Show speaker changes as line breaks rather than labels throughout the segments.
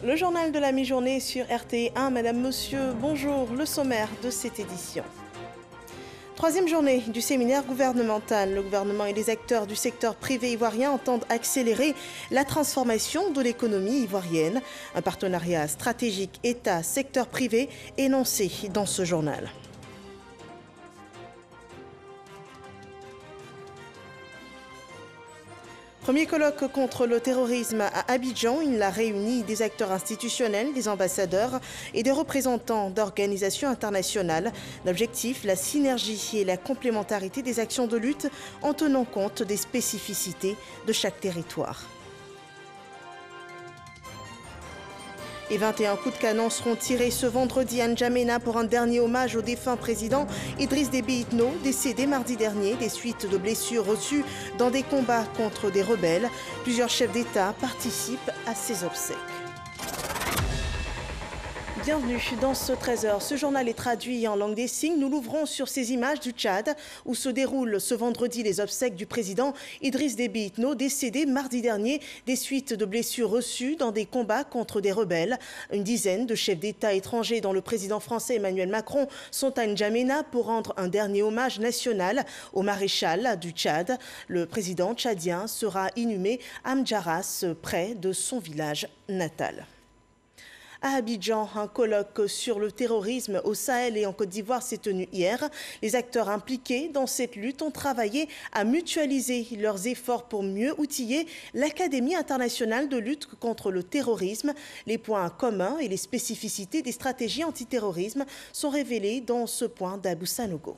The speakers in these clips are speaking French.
Le journal de la mi-journée sur RTI1. Madame, monsieur, bonjour. Le sommaire de cette édition. Troisième journée du séminaire gouvernemental. Le gouvernement et les acteurs du secteur privé ivoirien entendent accélérer la transformation de l'économie ivoirienne. Un partenariat stratégique État-secteur privé énoncé dans ce journal. Premier colloque contre le terrorisme à Abidjan. Il a réuni des acteurs institutionnels, des ambassadeurs et des représentants d'organisations internationales. L'objectif, la synergie et la complémentarité des actions de lutte en tenant compte des spécificités de chaque territoire. Et 21 coups de canon seront tirés ce vendredi à N'Djamena pour un dernier hommage au défunt président Idriss Déby Itno, décédé mardi dernier des suites de blessures reçues dans des combats contre des rebelles. Plusieurs chefs d'État participent à ces obsèques. Bienvenue dans ce 13h. Ce journal est traduit en langue des signes. Nous l'ouvrons sur ces images du Tchad où se déroulent ce vendredi les obsèques du président Idriss Déby Itno, décédé mardi dernier des suites de blessures reçues dans des combats contre des rebelles. Une dizaine de chefs d'État étrangers, dont le président français Emmanuel Macron, sont à N'Djamena pour rendre un dernier hommage national au maréchal du Tchad. Le président tchadien sera inhumé à M'djaras, près de son village natal. À Abidjan, un colloque sur le terrorisme au Sahel et en Côte d'Ivoire s'est tenu hier. Les acteurs impliqués dans cette lutte ont travaillé à mutualiser leurs efforts pour mieux outiller l'Académie internationale de lutte contre le terrorisme. Les points communs et les spécificités des stratégies antiterrorisme sont révélés dans ce point d'Abou Sanogo.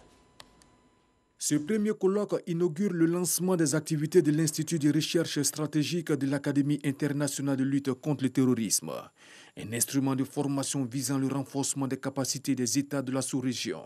Ce premier colloque inaugure le lancement des activités de l'Institut de recherche stratégique de l'Académie internationale de lutte contre le terrorisme, un instrument de formation visant le renforcement des capacités des États de la sous-région,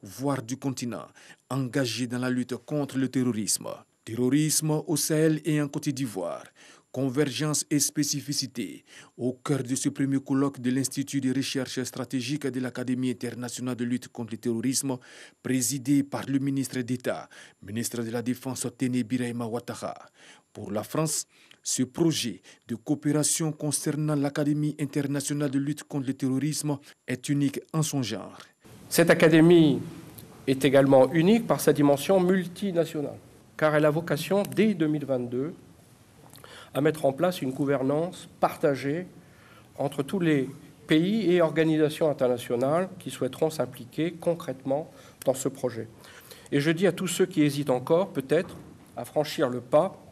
voire du continent, engagés dans la lutte contre le terrorisme. Terrorisme au Sahel et en Côte d'Ivoire. Convergence et spécificité au cœur de ce premier colloque de l'Institut de recherche stratégique de l'Académie internationale de lutte contre le terrorisme, présidé par le ministre d'État, ministre de la Défense Téné Birahima Ouattara. Pour la France, ce projet de coopération concernant l'Académie internationale de lutte contre le terrorisme est unique en son genre.
Cette académie est également unique par sa dimension multinationale, car elle a vocation, dès 2022, à mettre en place une gouvernance partagée entre tous les pays et organisations internationales qui souhaiteront s'impliquer concrètement dans ce projet. Et je dis à tous ceux qui hésitent encore, peut-être, à franchir le pas,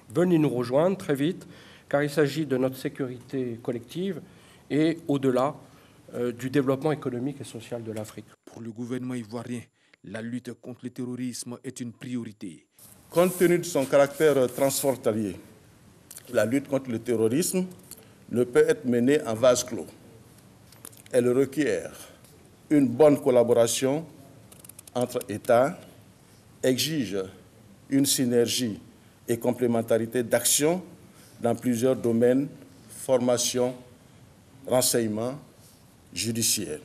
venez nous rejoindre très vite, car il s'agit de notre sécurité collective et, au-delà, du développement économique et social de l'Afrique.
Pour le gouvernement ivoirien, la lutte contre le terrorisme est une priorité.
Compte tenu de son caractère transfrontalier, la lutte contre le terrorisme ne peut être menée en vase clos. Elle requiert une bonne collaboration entre États, exige une synergie et complémentarité d'action dans plusieurs domaines, formation, renseignement, judiciaire.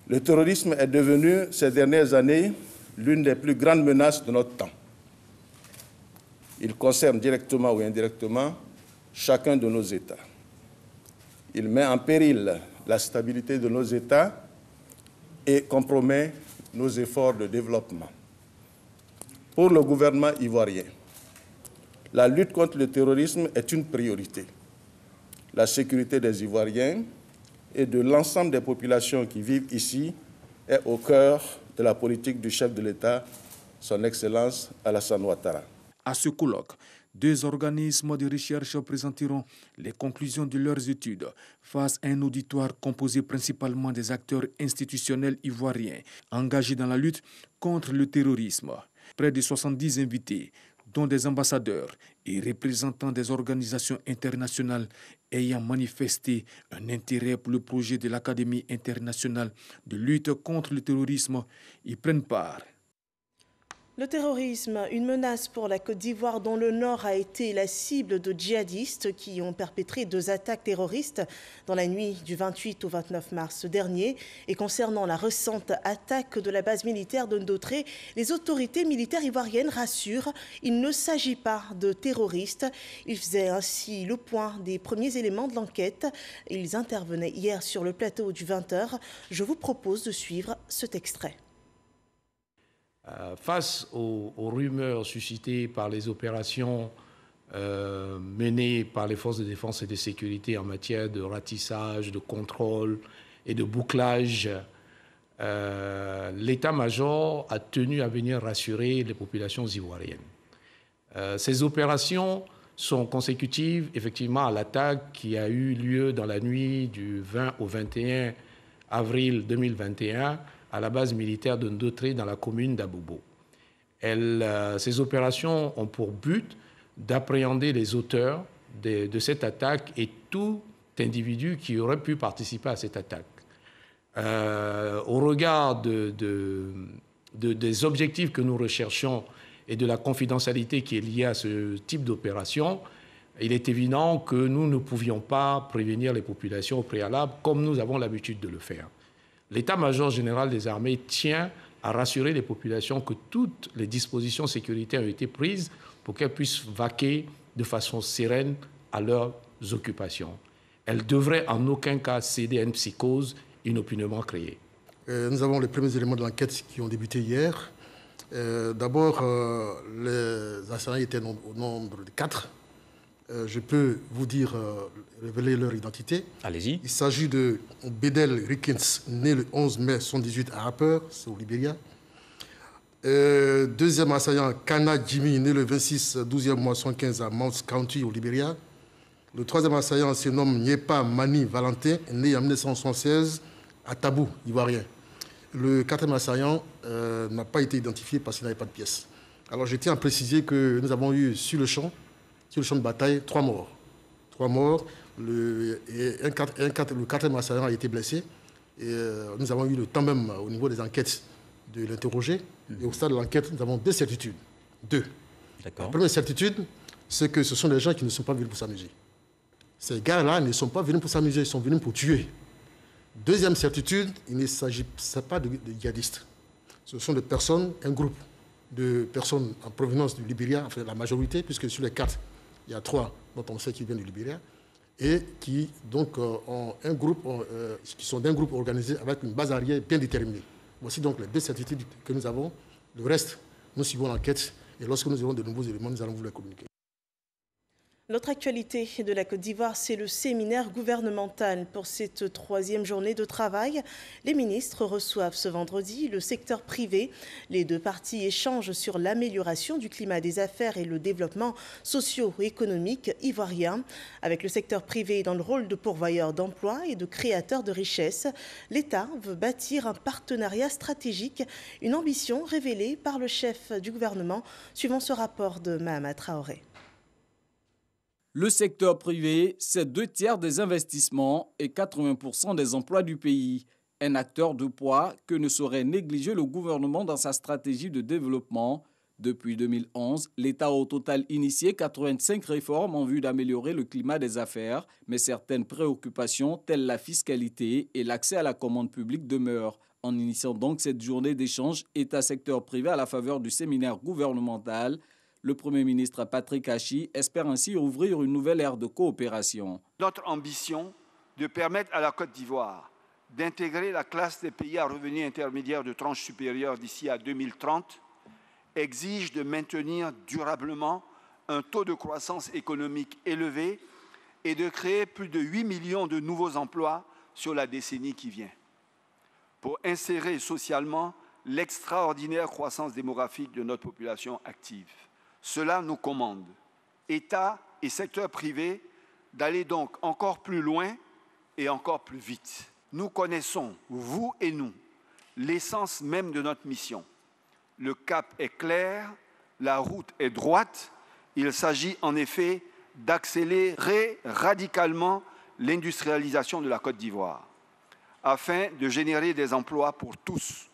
Le terrorisme est devenu ces dernières années l'une des plus grandes menaces de notre temps. Il concerne directement ou indirectement chacun de nos États. Il met en péril la stabilité de nos États et compromet nos efforts de développement. Pour le gouvernement ivoirien, la lutte contre le terrorisme est une priorité. La sécurité des Ivoiriens et de l'ensemble des populations qui vivent ici est au cœur de la politique du chef de l'État, son Excellence Alassane Ouattara.
À ce colloque, 2 organismes de recherche présenteront les conclusions de leurs études face à un auditoire composé principalement des acteurs institutionnels ivoiriens engagés dans la lutte contre le terrorisme. Près de 70 invités, dont des ambassadeurs et représentants des organisations internationales ayant manifesté un intérêt pour le projet de l'Académie internationale de lutte contre le terrorisme, y prennent part.
Le terrorisme, une menace pour la Côte d'Ivoire dont le Nord a été la cible de djihadistes qui ont perpétré 2 attaques terroristes dans la nuit du 28 au 29 mars dernier. Et concernant la récente attaque de la base militaire de Ndotré, les autorités militaires ivoiriennes rassurent, il ne s'agit pas de terroristes. Ils faisaient ainsi le point des premiers éléments de l'enquête. Ils intervenaient hier sur le plateau du 20h. Je vous propose de suivre cet extrait.
Face aux rumeurs suscitées par les opérations menées par les forces de défense et de sécurité en matière de ratissage, de contrôle et de bouclage, l'état-major a tenu à venir rassurer les populations ivoiriennes. Ces opérations sont consécutives effectivement à l'attaque qui a eu lieu dans la nuit du 20 au 21 avril 2021 à la base militaire de Ndotré dans la commune d'Abobo. Ces opérations ont pour but d'appréhender les auteurs de cette attaque et tout individu qui aurait pu participer à cette attaque. Au regard des objectifs que nous recherchons et de la confidentialité qui est liée à ce type d'opération, il est évident que nous ne pouvions pas prévenir les populations au préalable comme nous avons l'habitude de le faire. L'état-major général des armées tient à rassurer les populations que toutes les dispositions sécuritaires ont été prises pour qu'elles puissent vaquer de façon sereine à leurs occupations. Elles devraient en aucun cas céder à une psychose inopinément créée.
Nous avons les premiers éléments de l'enquête qui ont débuté hier. D'abord, les assaillants étaient au nombre de 4. Je peux vous dire, révéler leur identité.
Allez-y.
Il s'agit de Bedel Rickens, né le 11 mai 1978 à Harper, c'est au Libéria. Deuxième assaillant, Kana Jimmy, né le 26 12e mois 1915 à Mount County, au Libéria. Le troisième assaillant se nomme Nyepa Mani Valentin, né en 1976 à Tabou, Ivoirien. Le quatrième assaillant n'a pas été identifié parce qu'il n'avait pas de pièces. Alors je tiens à préciser que nous avons eu sur le champ de bataille, 3 morts. 3 morts. Le quatrième assaillant a été blessé. Et nous avons eu le temps même, au niveau des enquêtes, de l'interroger. Et au stade de l'enquête, nous avons 2 certitudes. 2. La première certitude, c'est que ce sont des gens qui ne sont pas venus pour s'amuser. Ces gars-là ne sont pas venus pour s'amuser, ils sont venus pour tuer. Deuxième certitude, il ne s'agit pas de djihadistes. Ce sont des personnes, un groupe de personnes en provenance du Libéria, enfin la majorité, puisque sur les 4, il y a 3 dont on sait qu'ils viennent du Libéria, et qui donc ont un groupe, qui sont d'un groupe organisé avec une base arrière bien déterminée. Voici donc les 2 certitudes que nous avons. Le reste, nous suivons l'enquête, et lorsque nous aurons de nouveaux éléments, nous allons vous les communiquer.
L'autre actualité de la Côte d'Ivoire, c'est le séminaire gouvernemental. Pour cette 3e journée de travail, les ministres reçoivent ce vendredi le secteur privé. Les 2 parties échangent sur l'amélioration du climat des affaires et le développement socio-économique ivoirien. Avec le secteur privé dans le rôle de pourvoyeur d'emplois et de créateur de richesses, l'État veut bâtir un partenariat stratégique, une ambition révélée par le chef du gouvernement, suivant ce rapport de Mahama Traoré.
Le secteur privé, c'est 2/3 des investissements et 80% des emplois du pays. Un acteur de poids que ne saurait négliger le gouvernement dans sa stratégie de développement. Depuis 2011, l'État a au total initié 85 réformes en vue d'améliorer le climat des affaires, mais certaines préoccupations telles la fiscalité et l'accès à la commande publique demeurent. En initiant donc cette journée d'échange État-secteur privé à la faveur du séminaire gouvernemental, le Premier ministre Patrick Achi espère ainsi ouvrir une nouvelle ère de coopération.
Notre ambition de permettre à la Côte d'Ivoire d'intégrer la classe des pays à revenus intermédiaires de tranche supérieure d'ici à 2030 exige de maintenir durablement un taux de croissance économique élevé et de créer plus de 8 millions de nouveaux emplois sur la décennie qui vient. Pour insérer socialement l'extraordinaire croissance démographique de notre population active. Cela nous commande, État et secteur privé, d'aller donc encore plus loin et encore plus vite. Nous connaissons, vous et nous, l'essence même de notre mission. Le cap est clair, la route est droite. Il s'agit en effet d'accélérer radicalement l'industrialisation de la Côte d'Ivoire, afin de générer des emplois pour tous,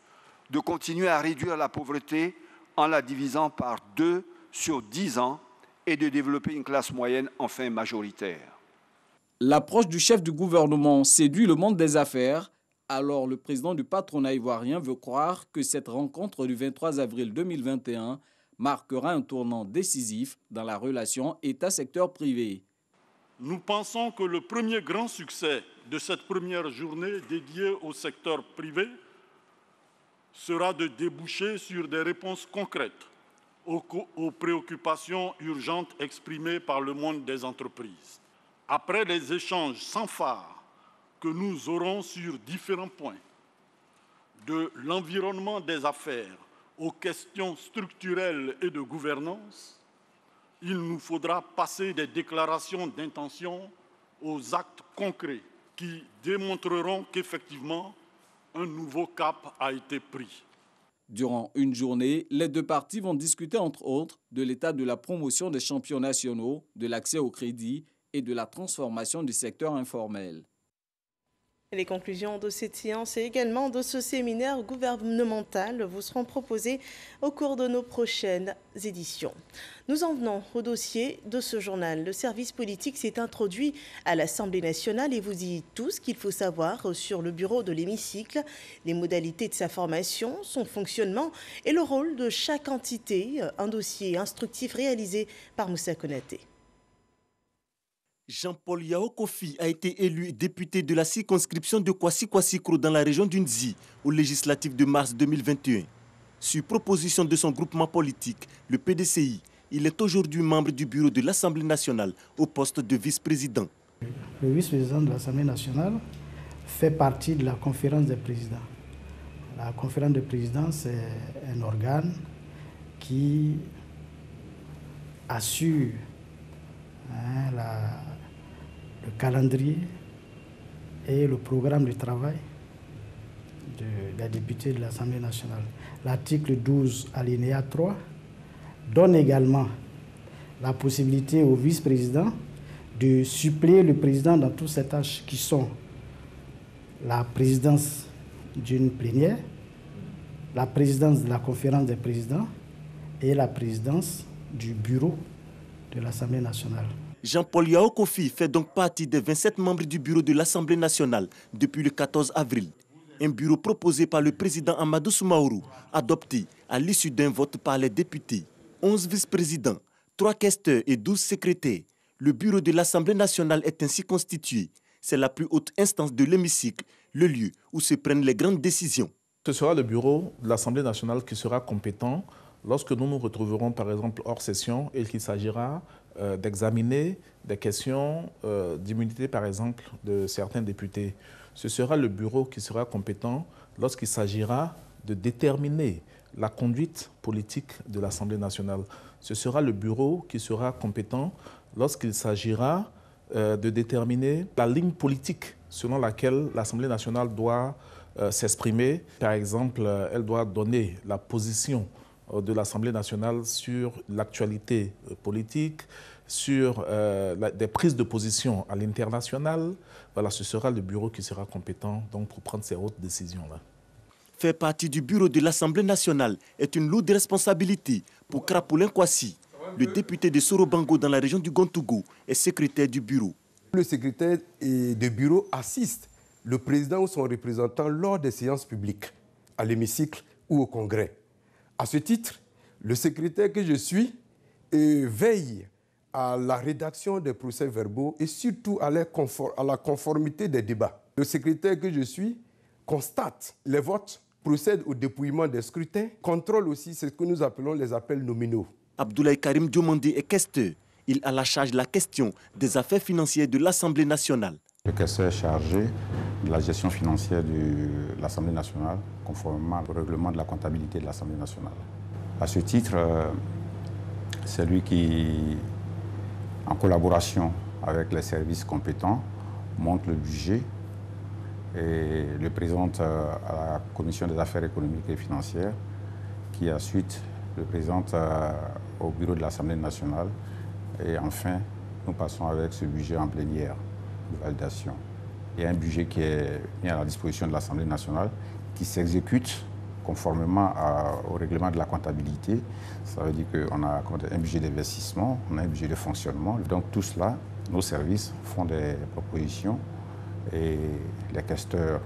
de continuer à réduire la pauvreté en la divisant par 2 sur 10 ans et de développer une classe moyenne enfin majoritaire.
L'approche du chef du gouvernement séduit le monde des affaires. Alors le président du patronat ivoirien veut croire que cette rencontre du 23 avril 2021 marquera un tournant décisif dans la relation État-secteur privé.
Nous pensons que le premier grand succès de cette première journée dédiée au secteur privé sera de déboucher sur des réponses concrètes aux préoccupations urgentes exprimées par le monde des entreprises. Après les échanges sans phare que nous aurons sur différents points, de l'environnement des affaires aux questions structurelles et de gouvernance, il nous faudra passer des déclarations d'intention aux actes concrets qui démontreront qu'effectivement, un nouveau cap a été pris.
Durant une journée, les deux parties vont discuter entre autres de l'état de la promotion des champions nationaux, de l'accès au crédit et de la transformation du secteur informel.
Les conclusions de cette séance et également de ce séminaire gouvernemental vous seront proposées au cours de nos prochaines éditions. Nous en venons au dossier de ce journal. Le service politique s'est introduit à l'Assemblée nationale et vous dit tout ce qu'il faut savoir sur le bureau de l'hémicycle, les modalités de sa formation, son fonctionnement et le rôle de chaque entité. Un dossier instructif réalisé par Moussa Konaté.
Jean-Paul Yao Kofi a été élu député de la circonscription de Kwasi-Kwasi-Kro dans la région d'Unzi aux législatives de mars 2021. Sur proposition de son groupement politique, le PDCI, il est aujourd'hui membre du bureau de l'Assemblée nationale au poste de vice-président.
Le vice-président de l'Assemblée nationale fait partie de la conférence des présidents. La conférence des présidents, c'est un organe qui assure le calendrier et le programme de travail des députés de l'Assemblée nationale. L'article 12, alinéa 3, donne également la possibilité au vice-président de suppléer le président dans toutes ces tâches qui sont la présidence d'une plénière, la présidence de la conférence des présidents et la présidence du bureau de l'Assemblée nationale.
Jean-Paul Yao Kofi fait donc partie des 27 membres du bureau de l'Assemblée nationale depuis le 14 avril. Un bureau proposé par le président Amadou Soumaoro, adopté à l'issue d'un vote par les députés. 11 vice-présidents, 3 questeurs et 12 secrétaires. Le bureau de l'Assemblée nationale est ainsi constitué. C'est la plus haute instance de l'hémicycle, le lieu où se prennent les grandes décisions.
Ce sera le bureau de l'Assemblée nationale qui sera compétent lorsque nous nous retrouverons par exemple hors session et qu'il s'agira d'examiner des questions d'immunité par exemple de certains députés. Ce sera le bureau qui sera compétent lorsqu'il s'agira de déterminer la conduite politique de l'Assemblée nationale. Ce sera le bureau qui sera compétent lorsqu'il s'agira de déterminer la ligne politique selon laquelle l'Assemblée nationale doit s'exprimer. Par exemple, elle doit donner la position de l'Assemblée nationale sur l'actualité politique, sur des prises de position à l'international. Voilà, ce sera le bureau qui sera compétent donc, pour prendre ces hautes décisions-là.
Faire partie du bureau de l'Assemblée nationale est une lourde responsabilité pour Krapoulin Kwasi. Le député de Sorobango dans la région du Gontougou est secrétaire du bureau.
Le secrétaire de bureau assiste le président ou son représentant lors des séances publiques, à l'hémicycle ou au congrès. À ce titre, le secrétaire que je suis veille à la rédaction des procès-verbaux et surtout à la conformité des débats. Le secrétaire que je suis constate les votes, procède au dépouillement des scrutins, contrôle aussi ce que nous appelons les appels nominaux.
Abdoulaye Karim Diomandé est questeur. Il a la charge de la question des affaires financières de l'Assemblée nationale.
Le questeur est chargé de la gestion financière de l'Assemblée nationale, conformément au règlement de la comptabilité de l'Assemblée nationale. À ce titre, c'est lui qui, en collaboration avec les services compétents, monte le budget et le présente à la Commission des affaires économiques et financières, qui ensuite le présente au bureau de l'Assemblée nationale. Et enfin, nous passons avec ce budget en plénière de validation. Il y a un budget qui est mis à la disposition de l'Assemblée nationale qui s'exécute conformément au règlement de la comptabilité. Ça veut dire qu'on a un budget d'investissement, on a un budget de fonctionnement. Donc tout cela, nos services font des propositions et les questeurs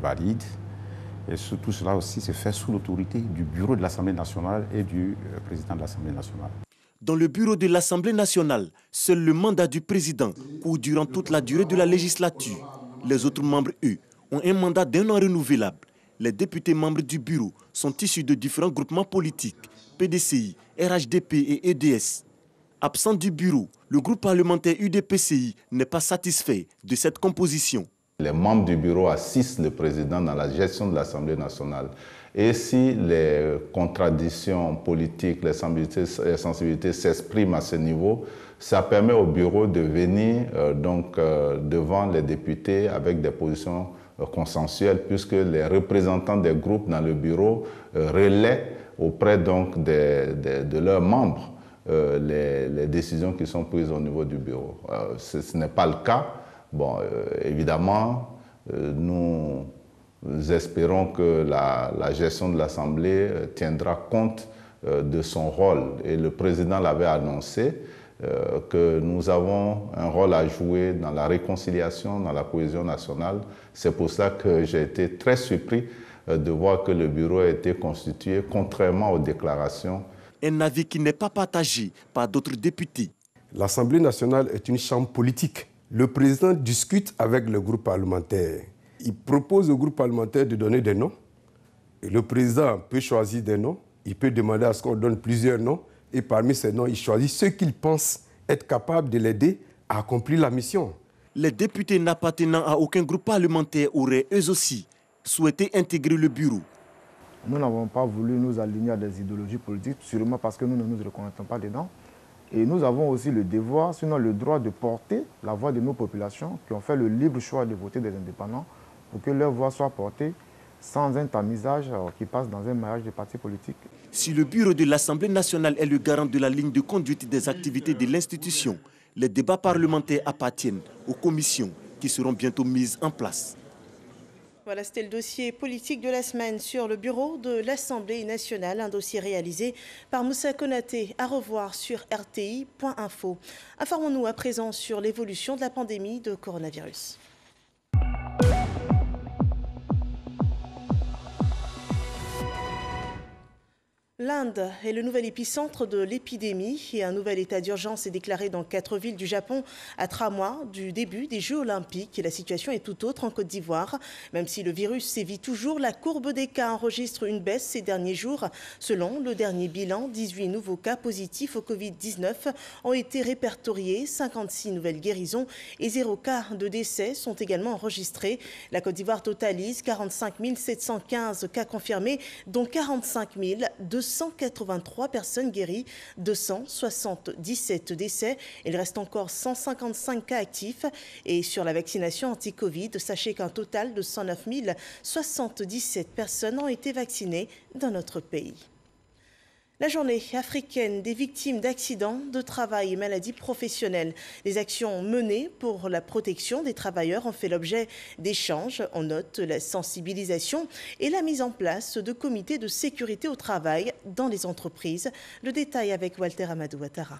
valident. Et tout cela aussi se fait sous l'autorité du bureau de l'Assemblée nationale et du président de l'Assemblée nationale.
Dans le bureau de l'Assemblée nationale, seul le mandat du président court durant toute la durée de la législature. Les autres membres, eux, ont un mandat d'1 an renouvelable. Les députés membres du bureau sont issus de différents groupements politiques, PDCI, RHDP et EDS. Absent du bureau, le groupe parlementaire UDPCI n'est pas satisfait de cette composition.
Les membres du bureau assistent le président dans la gestion de l'Assemblée nationale. Et si les contradictions politiques, les sensibilités s'expriment à ce niveau, ça permet au bureau de venir devant les députés avec des positions consensuelles, puisque les représentants des groupes dans le bureau relaient auprès de leurs membres les décisions qui sont prises au niveau du bureau. Ce n'est pas le cas. Bon, évidemment, nous espérons que la gestion de l'Assemblée tiendra compte de son rôle. Et le président l'avait annoncé, que nous avons un rôle à jouer dans la réconciliation, dans la cohésion nationale. C'est pour ça que j'ai été très surpris de voir que le bureau a été constitué contrairement aux déclarations.
Un avis qui n'est pas partagé par d'autres députés.
L'Assemblée nationale est une chambre politique. Le président discute avec le groupe parlementaire. Il propose au groupe parlementaire de donner des noms. Et le président peut choisir des noms. Il peut demander à ce qu'on donne plusieurs noms. Et parmi ces noms, il choisit ceux qu'il pense être capables de l'aider à accomplir la mission.
Les députés n'appartenant à aucun groupe parlementaire auraient eux aussi souhaité intégrer le bureau.
Nous n'avons pas voulu nous aligner à des idéologies politiques, sûrement parce que nous ne nous reconnaissons pas dedans. Et nous avons aussi le devoir, sinon le droit de porter la voix de nos populations qui ont fait le libre choix de voter des indépendants pour que leur voix soit portée sans un tamisage qui passe dans un maillage de partis politiques.
Si le bureau de l'Assemblée nationale est le garant de la ligne de conduite des activités de l'institution, les débats parlementaires appartiennent aux commissions qui seront bientôt mises en place.
Voilà, c'était le dossier politique de la semaine sur le bureau de l'Assemblée nationale, un dossier réalisé par Moussa Konaté. À revoir sur rti.info. Informons-nous à présent sur l'évolution de la pandémie de coronavirus. L'Inde est le nouvel épicentre de l'épidémie et un nouvel état d'urgence est déclaré dans 4 villes du Japon à 3 mois du début des Jeux olympiques. Et la situation est tout autre en Côte d'Ivoire. Même si le virus sévit toujours, la courbe des cas enregistre une baisse ces derniers jours. Selon le dernier bilan, 18 nouveaux cas positifs au Covid-19 ont été répertoriés, 56 nouvelles guérisons et 0 cas de décès sont également enregistrés. La Côte d'Ivoire totalise 45 715 cas confirmés, dont 45 283 personnes guéries, 277 décès. Il reste encore 155 cas actifs. Et sur la vaccination anti-Covid, sachez qu'un total de 109 077 personnes ont été vaccinées dans notre pays. La journée africaine des victimes d'accidents de travail et maladies professionnelles. Les actions menées pour la protection des travailleurs ont fait l'objet d'échanges. On note la sensibilisation et la mise en place de comités de sécurité au travail dans les entreprises. Le détail avec Walter Amadou Ouattara.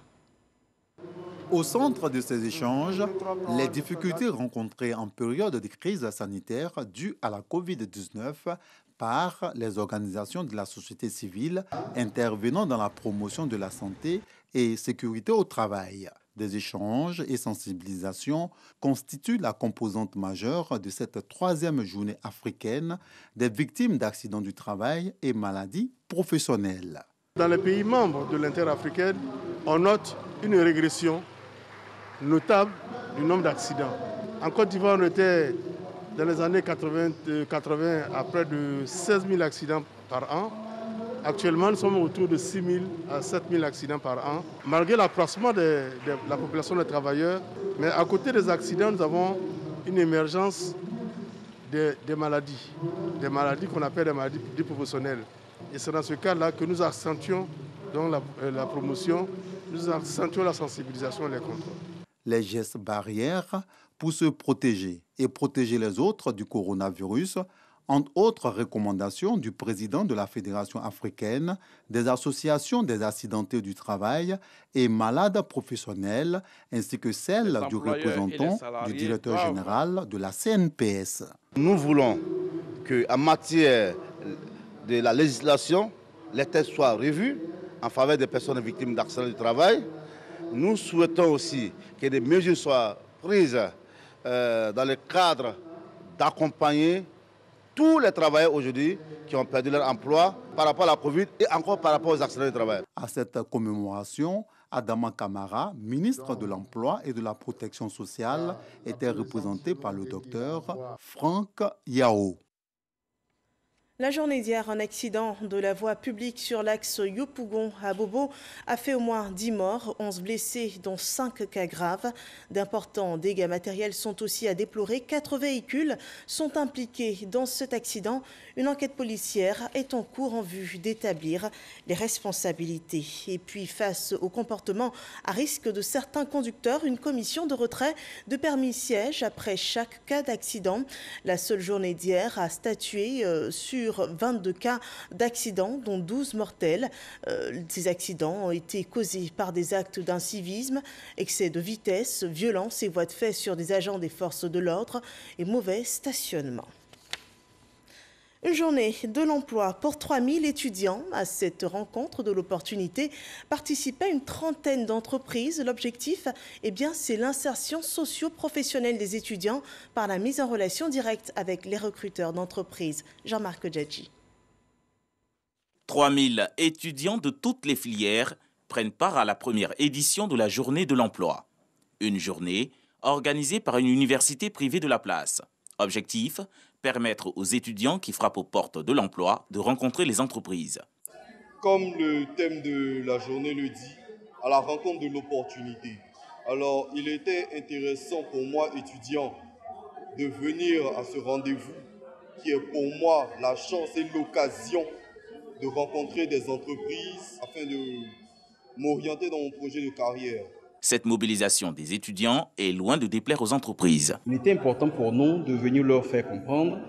Au centre de ces échanges, les difficultés rencontrées en période de crise sanitaire due à la Covid-19 par les organisations de la société civile intervenant dans la promotion de la santé et sécurité au travail. Des échanges et sensibilisations constituent la composante majeure de cette 3e journée africaine des victimes d'accidents du travail et maladies professionnelles.
Dans les pays membres de l'interafricaine, on note une régression notable du nombre d'accidents. En Côte d'Ivoire, on était dans les années 80 à près de 16 000 accidents par an. Actuellement, nous sommes autour de 6 000 à 7 000 accidents par an. Malgré l'accroissement de la population de travailleurs, mais à côté des accidents, nous avons une émergence des maladies qu'on appelle des maladies professionnelles. Et c'est dans ce cas-là que nous accentuons donc la promotion, nous accentuons la sensibilisation et les contrôles.
Les gestes barrières pour se protéger et protéger les autres du coronavirus Entre autres recommandations du président de la Fédération africaine, des associations des accidentés du travail et malades professionnels, ainsi que celles du représentant du directeur général de la CNPS.
Nous voulons qu'en matière de la législation, les textes soient revus en faveur des personnes victimes d'accidents du travail. Nous souhaitons aussi que des mesures soient prises dans le cadre d'accompagner tous les travailleurs aujourd'hui qui ont perdu leur emploi par rapport à la Covid et encore par rapport aux accidents du travail.
À cette commémoration, Adama Kamara, ministre de l'Emploi et de la Protection sociale, était représenté par le docteur Franck Yao.
La journée d'hier, un accident de la voie publique sur l'axe Yopougon à Bobo a fait au moins 10 morts, 11 blessés, dont 5 cas graves. D'importants dégâts matériels sont aussi à déplorer. 4 véhicules sont impliqués dans cet accident. Une enquête policière est en cours en vue d'établir les responsabilités. Et puis, face au comportement à risque de certains conducteurs, une commission de retrait de permis siège après chaque cas d'accident. La seule journée d'hier a statué sur 22 cas d'accidents, dont 12 mortels. Ces accidents ont été causés par des actes d'incivisme, excès de vitesse, violence et voies de fait sur des agents des forces de l'ordre et mauvais stationnement. Une journée de l'emploi pour 3000 étudiants. À cette rencontre de l'opportunité participaient une trentaine d'entreprises. L'objectif, c'est l'insertion socio-professionnelle des étudiants par la mise en relation directe avec les recruteurs d'entreprises. Jean-Marc Djadji.
3000 étudiants de toutes les filières prennent part à la première édition de la journée de l'emploi. Une journée organisée par une université privée de la place. Objectif, permettre aux étudiants qui frappent aux portes de l'emploi de rencontrer les entreprises.
Comme le thème de la journée le dit, à la rencontre de l'opportunité. Alors, il était intéressant pour moi, étudiant, de venir à ce rendez-vous qui est pour moi la chance et l'occasion de rencontrer des entreprises afin de m'orienter dans mon projet de carrière.
Cette mobilisation des étudiants est loin de déplaire aux entreprises.
Il était important pour nous de venir leur faire comprendre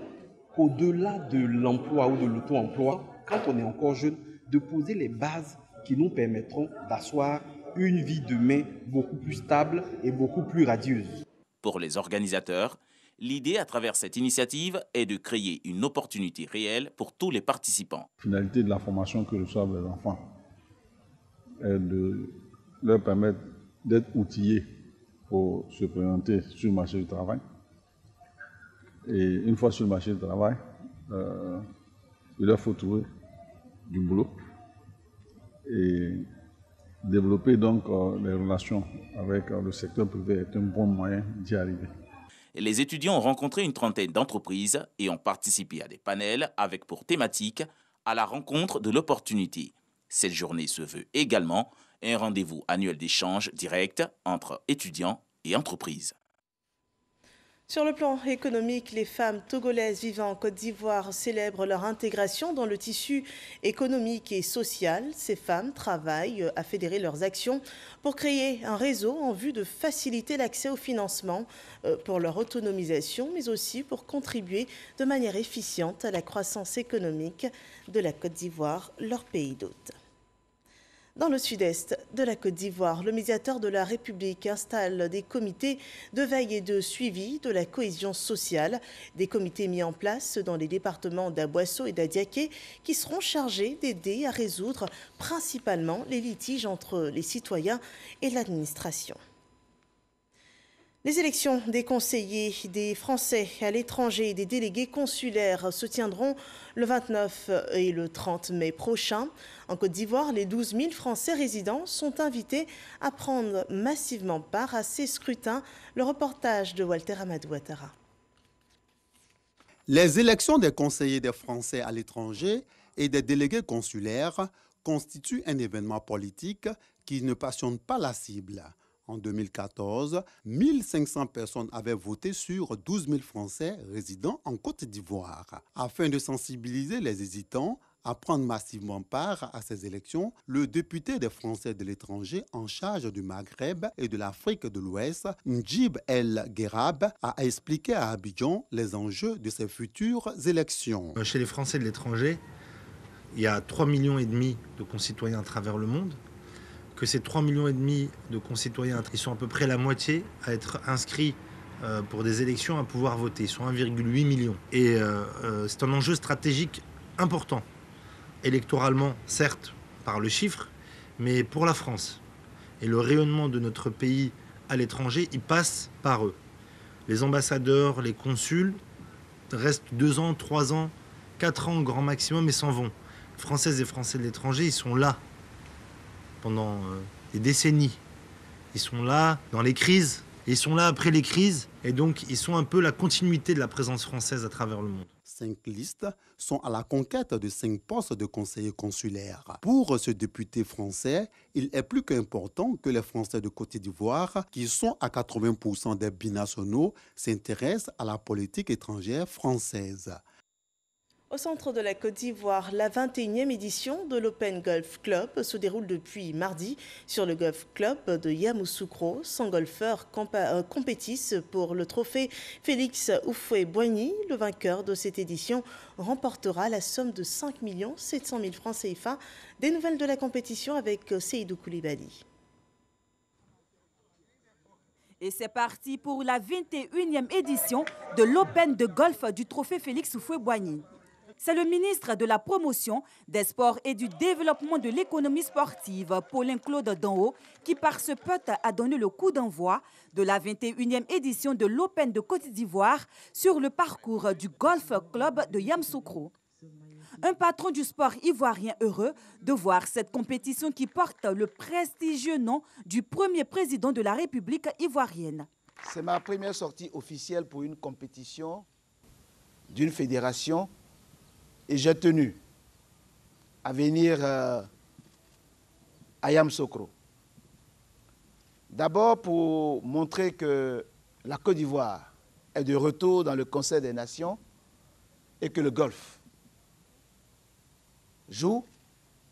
qu'au-delà de l'emploi ou de l'auto-emploi, quand on est encore jeune, de poser les bases qui nous permettront d'asseoir une vie demain beaucoup plus stable et beaucoup plus radieuse.
Pour les organisateurs, l'idée à travers cette initiative est de créer une opportunité réelle pour tous les participants.
La finalité de la formation que reçoivent les enfants est de leur permettre d'être outillés pour se présenter sur le marché du travail. Et une fois sur le marché du travail, il leur faut trouver du boulot et développer donc les relations avec le secteur privé est un bon moyen d'y arriver.
Les étudiants ont rencontré une trentaine d'entreprises et ont participé à des panels avec pour thématique à la rencontre de l'opportunité. Cette journée se veut également un rendez-vous annuel d'échange direct entre étudiants et entreprises.
Sur le plan économique, les femmes togolaises vivant en Côte d'Ivoire célèbrent leur intégration dans le tissu économique et social. Ces femmes travaillent à fédérer leurs actions pour créer un réseau en vue de faciliter l'accès au financement pour leur autonomisation, mais aussi pour contribuer de manière efficiente à la croissance économique de la Côte d'Ivoire, leur pays d'hôte. Dans le sud-est de la Côte d'Ivoire, le médiateur de la République installe des comités de veille et de suivi de la cohésion sociale. Des comités mis en place dans les départements d'Aboisseau et d'Adiaké qui seront chargés d'aider à résoudre principalement les litiges entre les citoyens et l'administration. Les élections des conseillers des Français à l'étranger et des délégués consulaires se tiendront le 29 et le 30 mai prochain. En Côte d'Ivoire, les 12 000 Français résidents sont invités à prendre massivement part à ces scrutins. Le reportage de Walter Amadou Ouattara.
Les élections des conseillers des Français à l'étranger et des délégués consulaires constituent un événement politique qui ne passionne pas la cible. En 2014, 1500 personnes avaient voté sur 12 000 Français résidant en Côte d'Ivoire. Afin de sensibiliser les hésitants à prendre massivement part à ces élections, le député des Français de l'étranger en charge du Maghreb et de l'Afrique de l'Ouest, N'Djib El Guerab, a expliqué à Abidjan les enjeux de ces futures élections.
Chez les Français de l'étranger, il y a 3,5 millions de concitoyens à travers le monde, que ces 3,5 millions de concitoyens, ils sont à peu près la moitié à être inscrits pour des élections à pouvoir voter. Ils sont 1,8 million. Et c'est un enjeu stratégique important, électoralement, certes, par le chiffre, mais pour la France. Et le rayonnement de notre pays à l'étranger, il passe par eux. Les ambassadeurs, les consuls restent 2 ans, 3 ans, 4 ans grand maximum et s'en vont. Françaises et Français de l'étranger, ils sont là pendant des décennies. Ils sont là dans les crises, ils sont là après les crises, et donc ils sont un peu la continuité de la présence française à travers le monde.
5 listes sont à la conquête de 5 postes de conseillers consulaires. Pour ce député français, il est plus qu'important que les Français de Côte d'Ivoire, qui sont à 80% des binationaux, s'intéressent à la politique étrangère française.
Au centre de la Côte d'Ivoire, la 21e édition de l'Open Golf Club se déroule depuis mardi sur le Golf Club de Yamoussoukro. 100 golfeurs compétissent pour le trophée Félix Houphouët-Boigny. Le vainqueur de cette édition remportera la somme de 5 700 000 francs CFA. Des nouvelles de la compétition avec Seydou Koulibaly.
Et c'est parti pour la 21e édition de l'Open de golf du trophée Félix Houphouët-Boigny. C'est le ministre de la Promotion, des Sports et du Développement de l'économie sportive, Paulin-Claude Danhaut, qui par ce peut a donné le coup d'envoi de la 21e édition de l'Open de Côte d'Ivoire sur le parcours du Golf Club de Yamoussoukro. Un patron du sport ivoirien heureux de voir cette compétition qui porte le prestigieux nom du premier président de la République ivoirienne.
C'est ma première sortie officielle pour une compétition d'une fédération. Et j'ai tenu à venir à Yamoussoukro. D'abord pour montrer que la Côte d'Ivoire est de retour dans le Conseil des Nations et que le golf joue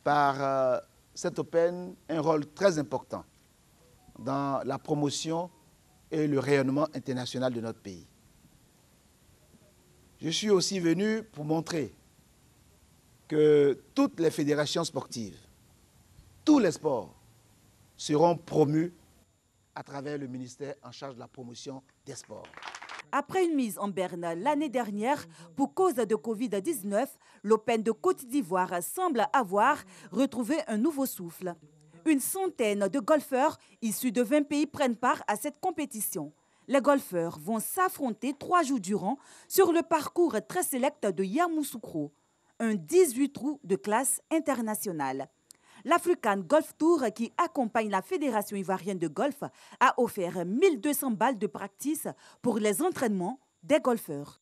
par cet Open un rôle très important dans la promotion et le rayonnement international de notre pays. Je suis aussi venu pour montrer que toutes les fédérations sportives, tous les sports seront promus à travers le ministère en charge de la promotion des sports.
Après une mise en berne l'année dernière pour cause de Covid-19, l'Open de Côte d'Ivoire semble avoir retrouvé un nouveau souffle. Une centaine de golfeurs issus de 20 pays prennent part à cette compétition. Les golfeurs vont s'affronter 3 jours durant sur le parcours très sélect de Yamoussoukro, un 18 trous de classe internationale. L'African Golf Tour, qui accompagne la Fédération ivoirienne de golf, a offert 1200 balles de practice pour les entraînements des golfeurs.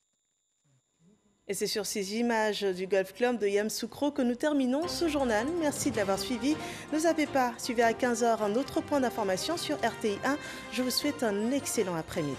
Et c'est sur ces images du Golf Club de Yamoussoukro que nous terminons ce journal. Merci de l'avoir suivi. Ne zappez pas, suivez à 15h un autre point d'information sur RTI 1. Je vous souhaite un excellent après-midi.